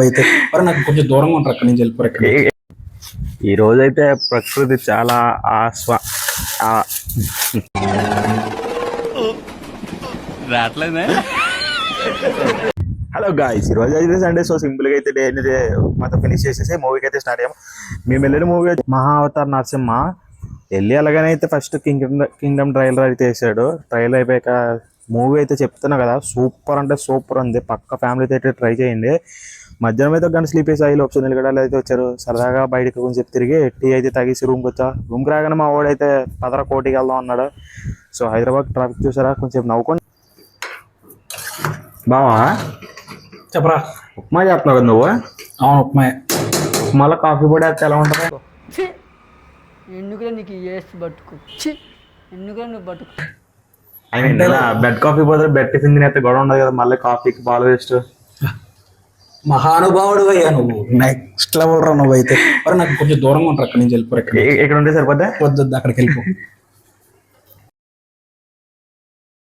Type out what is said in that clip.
అయితే మరి నాకు కొంచెం దూరంగా ఉంటారు అక్కడి నుంచి వెళ్ళిపోరు ఇక్కడ. ఈ రోజైతే ప్రకృతి చాలా రావట్లేదే. హలో గాయ్స్, ఈ రోజు అయితే సండే. సో సింపుల్ గా అయితే డే మొత్తం ఫినిష్ చేసేసి మూవీకి అయితే స్టార్ట్ అయ్యాము. మేము వెళ్ళిన మూవీ మహా అవతార్ నరసింహ. వెళ్ళి అలాగనే అయితే ఫస్ట్ కింగ్డమ్ ట్రైలర్ అయితే వేసాడు. ట్రైలర్ అయిపోయాక మూవీ అయితే చెప్తున్నా కదా, సూపర్ అంటే సూపర్ ఉంది. పక్క ఫ్యామిలీతో అయితే ట్రై చేయండి. మధ్యాహ్నం అయితే గంట స్లీప్ వేసి ఐలో ఆప్షన్ నిలగడాలు అయితే వచ్చారు. సరదాగా బయటకు కొంచెం తిరిగి టీ అయితే తాగేసి రూమ్కి వచ్చా. రూమ్కి రాగానే మా వాడైతే పదరా కోటికి వెళ్దాం అన్నాడు. సో హైదరాబాద్ ట్రాఫిక్ చూసారా, కొంచెం నవ్వుకొని బావా చెప్పరా. ఉప్మా చేస్తున్నావు కదా నువ్వు? అవును, ఉప్మా. ఉప్మాలో కాఫీ పొడి అయితే ఎలా ఉంటుంది? ఎందుకురా నీకు ఏసి బతుకు, ఎందుకురా నువ్వు బతుకు. ఐ మీన్ బెడ్ కాఫీ బదులు బెడ్ టిఫిన్ తినేస్తే గొడవ ఉండదు కదా, మళ్ళీ కాఫీకి పాలు వేస్ట్. మహానుభావుడు అయ్యా నువ్వు, నెక్స్ట్ లెవెల్ రా నువ్వు అయితే. మరి నాకు కొంచెం దూరంగా ఉంటారు అక్కడి నుంచి వెళ్ళిపోరు ఇక్కడ. ఇక్కడ ఉంటే సరిపోద్దా? వద్దు, అక్కడికి వెళ్ళిపో.